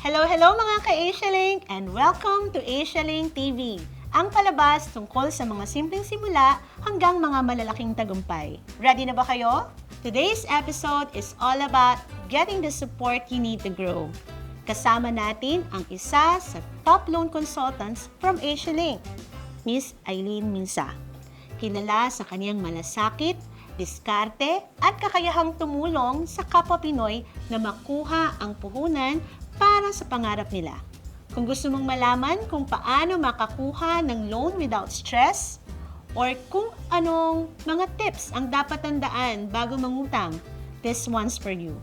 Hello, hello mga ka-Asialink and welcome to Asialink TV, ang palabas tungkol sa mga simpleng simula hanggang mga malalaking tagumpay. Ready na ba kayo? Today's episode is all about getting the support you need to grow. Kasama natin ang isa sa top loan consultants from Asialink, Miss Eileen Minsa. Kilala sa kaniyang malasakit, diskarte at kakayahang tumulong sa kapwa Pinoy na makuha ang puhunan para sa pangarap nila. Kung gusto mong malaman kung paano makakuha ng loan without stress or kung anong mga tips ang dapat tandaan bago mangutang, this one's for you.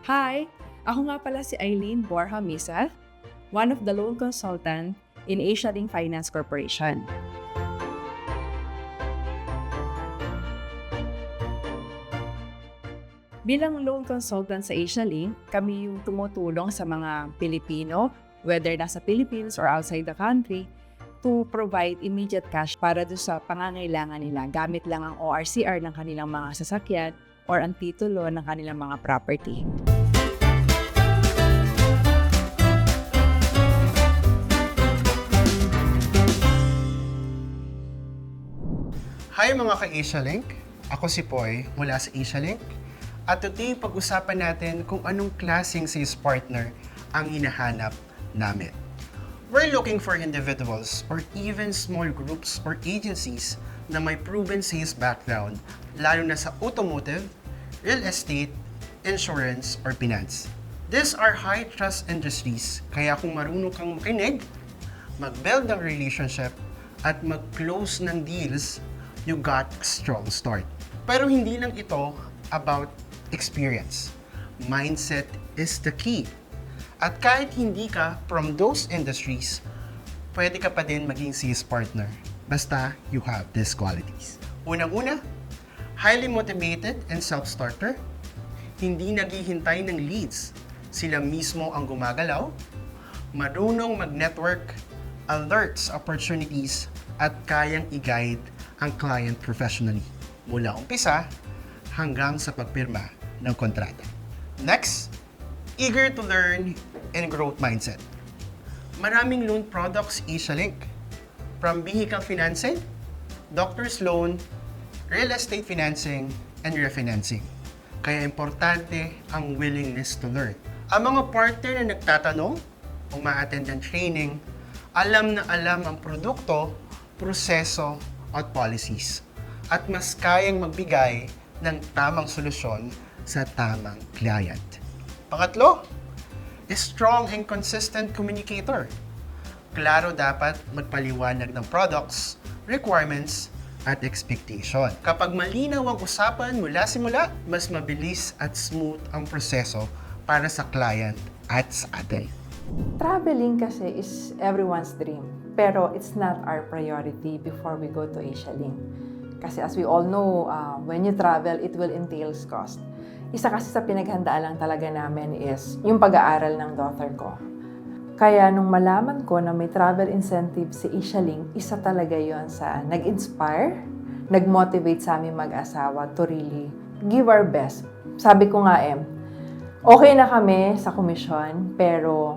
Hi! Ako nga pala si Eileen Borja Misa, one of the loan consultant in Asialink Finance Corporation. Bilang loan consultant sa Asialink, kami yung tumutulong sa mga Pilipino, whether nasa Philippines or outside the country, to provide immediate cash para doon sa pangangailangan nila gamit lang ang ORCR ng kanilang mga sasakyan or ang titulo ng kanilang mga property. Hi mga ka-Asialink! Ako si Poy mula sa Asialink. At today, pag-usapan natin kung anong klaseng sales partner ang hinahanap namin. We're looking for individuals or even small groups or agencies na may proven sales background, lalo na sa automotive, real estate, insurance, or finance. These are high-trust industries, kaya kung marunong kang makinig, mag-build ng relationship, at mag-close ng deals, you got a strong start. Pero hindi lang ito about experience. Mindset is the key. At kahit hindi ka from those industries, pwede ka pa din maging sales partner. Basta you have these qualities. Unang-una, highly motivated and self-starter. Hindi naghihintay ng leads. Sila mismo ang gumagalaw. Marunong mag-network, alerts opportunities, at kayang i-guide ang client professionally. Mula umpisa hanggang sa pagpirma ng kontrata. Next, eager to learn and growth mindset. Maraming loan products Asialink, from vehicle financing, doctor's loan, real estate financing, and refinancing. Kaya importante ang willingness to learn. Ang mga partner na nagtatanong, uma-attend ng training, alam na alam ang produkto, proseso, at policies. At mas kayang magbigay ng tamang solusyon sa tamang client. Pangatlo, strong and consistent communicator. Klaro dapat magpaliwanag ng products, requirements, at expectation. Kapag malinaw ang usapan mula simula, mas mabilis at smooth ang proseso para sa client at sa atin. Traveling kasi is everyone's dream, pero it's not our priority before we go to Asialink. Kasi as we all know, when you travel, it will entails cost. Isa kasi sa pinaghandaan lang talaga namin is yung pag-aaral ng daughter ko. Kaya nung malaman ko na may travel incentive si Asialink, isa talaga yon sa nag-inspire, nag-motivate sa aming mag-asawa to really give our best. Sabi ko nga okay na kami sa komisyon, pero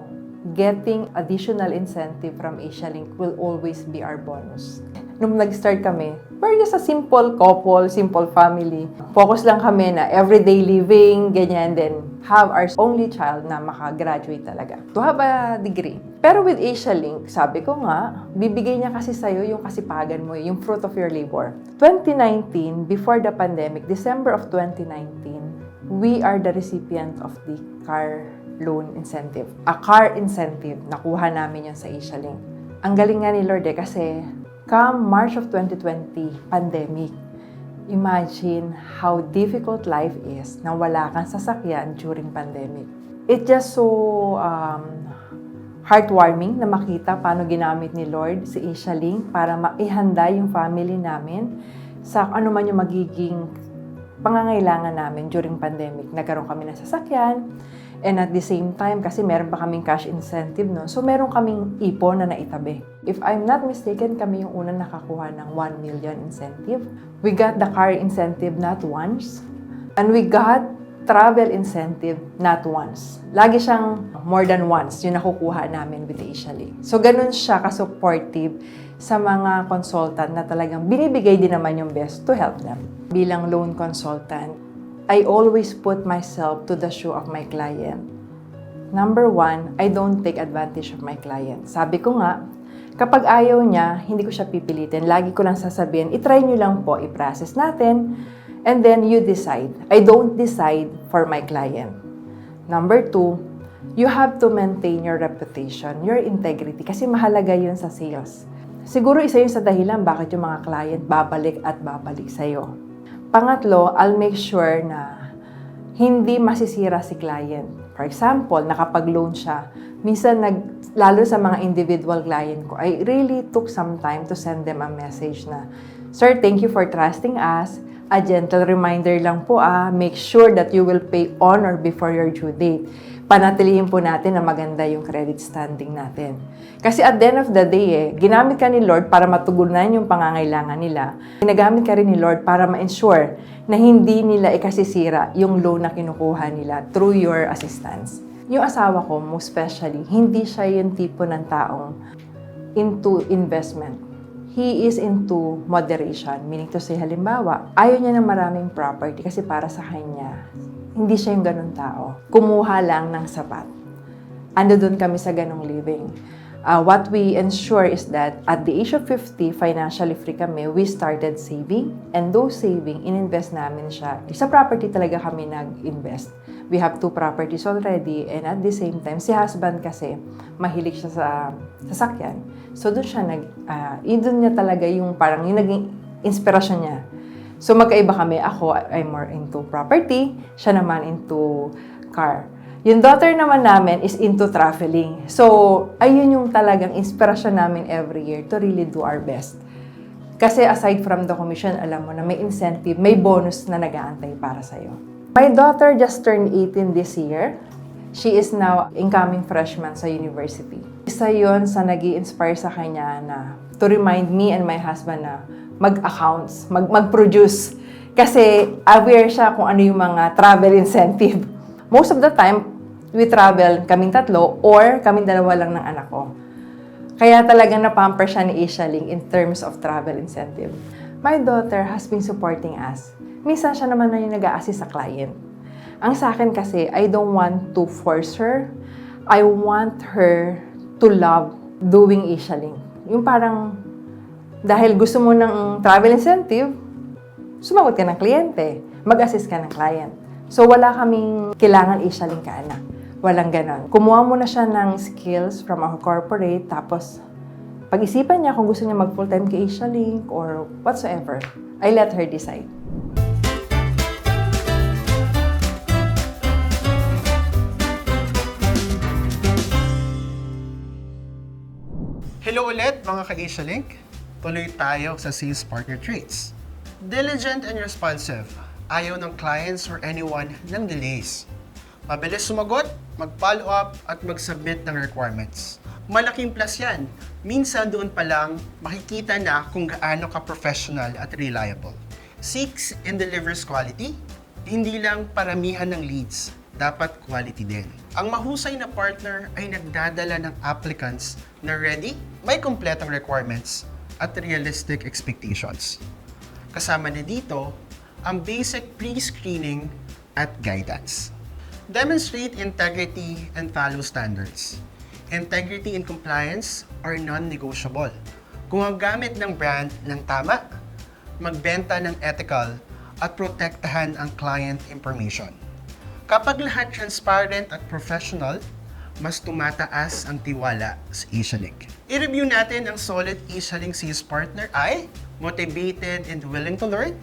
getting additional incentive from Asialink will always be our bonus. Nung nag-start kami, we're just a simple couple, simple family. Focus lang kami na everyday living, ganyan, then have our only child na makagraduate talaga. To have a degree. Pero with Asialink, sabi ko nga, bibigay niya kasi sa'yo yung kasipagan mo, yung fruit of your labor. 2019, before the pandemic, December of 2019, we are the recipient of the car loan incentive. A car incentive, nakuha namin yun sa Asialink. Ang galing nga ni Lord kasi come March of 2020, pandemic. Imagine how difficult life is na wala kang sasakyan during pandemic. It's just so heartwarming na makita paano ginamit ni Lord si Asialink para maihanda yung family namin sa ano man yung magiging pangangailangan namin during pandemic. Nagkaroon kami ng sasakyan, And at the same time, kasi meron pa kaming cash incentive, no? So, meron kaming ipon na naitabi. If I'm not mistaken, kami yung unang nakakuha ng 1 million incentive. We got the car incentive not once. And we got travel incentive not once. Lagi siyang more than once yung nakukuha namin with Asialink. So, ganun siya ka-supportive sa mga consultant na talagang binibigay din naman yung best to help them. Bilang loan consultant, I always put myself to the shoe of my client. Number one, I don't take advantage of my client. Sabi ko nga, kapag ayaw niya, hindi ko siya pipilitin. Lagi ko lang sasabihin, itry niyo lang po, i-process natin, and then you decide. I don't decide for my client. Number two, you have to maintain your reputation, your integrity, kasi mahalaga yun sa sales. Siguro isa yun sa dahilan bakit yung mga client babalik at babalik sa'yo. Pangatlo, I'll make sure na hindi masisira si client. For example, nakapag-loan siya. Minsan, lalo sa mga individual client ko, I really took some time to send them a message na, "Sir, thank you for trusting us. A gentle reminder lang po make sure that you will pay on or before your due date. Panatilihin po natin na maganda yung credit standing natin." Kasi at the end of the day, ginamit ka ni Lord para matugunan yung pangangailangan nila. Ginagamit ka rin ni Lord para ma-ensure na hindi nila ikasisira yung loan na kinukuha nila through your assistance. Yung asawa ko, most especially, hindi siya yung tipo ng taong into investment. He is into moderation, meaning to say, halimbawa, ayaw niya ng maraming property kasi para sa kanya, hindi siya yung ganun tao. Kumuha lang ng sapat. Ando doon kami sa ganung living. What we ensure is that at the age of 50, financially free kami, we started saving. And those saving, in-invest namin siya. Sa property talaga kami nag-invest. We have 2 properties already. And at the same time, si husband kasi, mahilig siya sa sasakyan. So doon siya doon niya talaga yung parang yung naging inspirasyon niya. So magkaiba kami. Ako, I'm more into property. Siya naman into car. Yung daughter naman namin is into traveling. So, ayun yung talagang inspirasyon namin every year to really do our best. Kasi aside from the commission, alam mo na may incentive, may bonus na nag-aantay para sa'yo. My daughter just turned 18 this year. She is now incoming freshman sa university. Isa yun sa nag-i-inspire sa kanya na to remind me and my husband na mag-accounts, mag-produce. Kasi aware siya kung ano yung mga travel incentive. Most of the time, we travel kaming tatlo or kaming dalawa lang ng anak ko. Kaya talagang napamper siya ni Asialink in terms of travel incentive. My daughter has been supporting us. Minsan siya naman na yung nag-a-assist sa client. Ang sa akin kasi, I don't want to force her. I want her to love doing Asialink. Yung parang, dahil gusto mo ng travel incentive, sumagot ka ng kliyente, mag-assist ka ng client. So, wala kaming kailangan Asialink ka, anak. Walang ganon. Kumuha mo na siya ng skills from our corporate, tapos pag-isipan niya kung gusto niya mag-full-time kay Asialink or whatsoever. I let her decide. Hello ulit mga ka-Asialink. Tuloy tayo sa sales partner traits. Diligent and responsive. Ayaw ng clients or anyone ng delays. Mabilis sumagot, mag-follow up, at mag-submit ng requirements. Malaking plus yan. Minsan doon pa lang makikita na kung gaano ka-professional at reliable. Seeks and delivers quality. Hindi lang paramihan ng leads, dapat quality din. Ang mahusay na partner ay nagdadala ng applicants na ready, may kompletong requirements, at realistic expectations. Kasama na dito ang basic pre-screening at guidance. Demonstrate integrity and follow standards. Integrity and compliance are non-negotiable. Kung ang gamit ng brand ng tama, magbenta ng ethical, at protektahan ang client information. Kapag lahat transparent at professional, mas tumataas ang tiwala sa Asialink. I-review natin ang solid Asialink sales partner ay motivated and willing to learn,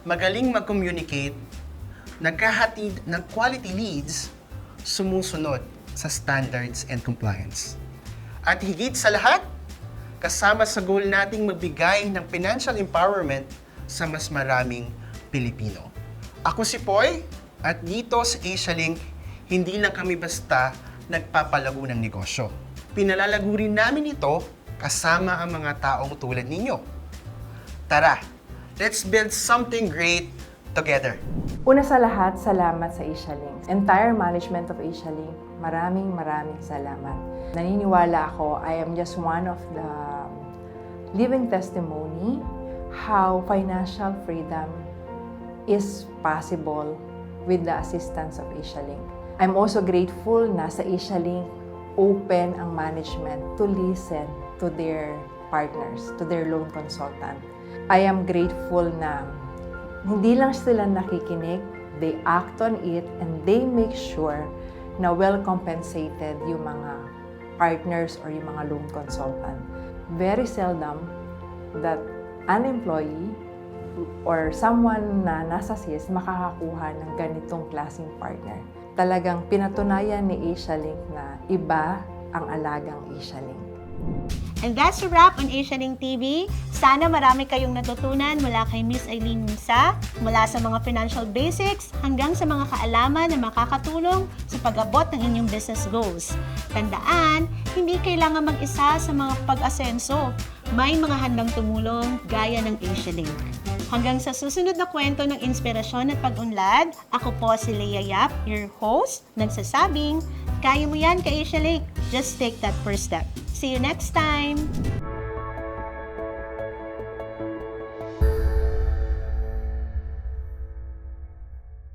magaling mag-communicate, naghahatid ng quality leads, sumusunod sa standards and compliance. At higit sa lahat, kasama sa goal nating magbigay ng financial empowerment sa mas maraming Pilipino. Ako si Poy, at dito sa Asialink, Hindi lang kami basta nagpapalago ng negosyo. Pinalalago rin namin ito kasama ang mga taong tulad ninyo. Tara, let's build something great together. Una sa lahat, salamat sa AsiaLink. Entire management of AsiaLink, maraming salamat. Naniniwala ako, I am just one of the living testimony how financial freedom is possible with the assistance of AsiaLink. I'm also grateful na sa AsiaLink, open ang management to listen to their partners, to their loan consultant. I am grateful na hindi lang sila nakikinig, they act on it and they make sure na well compensated yung mga partners or yung mga loan consultant. Very seldom that an employee or someone na nasa SIS makakakuha ng ganitong klaseng partner. Talagang pinatunayan ni AsiaLink na iba ang alagang AsiaLink. And that's a wrap on AsiaLink TV. Sana marami kayong natutunan mula kay Miss Eileen Minsa, mula sa mga financial basics hanggang sa mga kaalaman na makakatulong sa pag-abot ng inyong business goals. Tandaan, hindi kailangan mag-isa sa mga pag-asenso. May mga handang tumulong gaya ng AsiaLink. Hanggang sa susunod na kwento ng inspirasyon at pag-unlad, ako po si Leah Yap, your host, nagsasabing, kaya mo yan ka AsiaLink. Just take that first step. See you next time!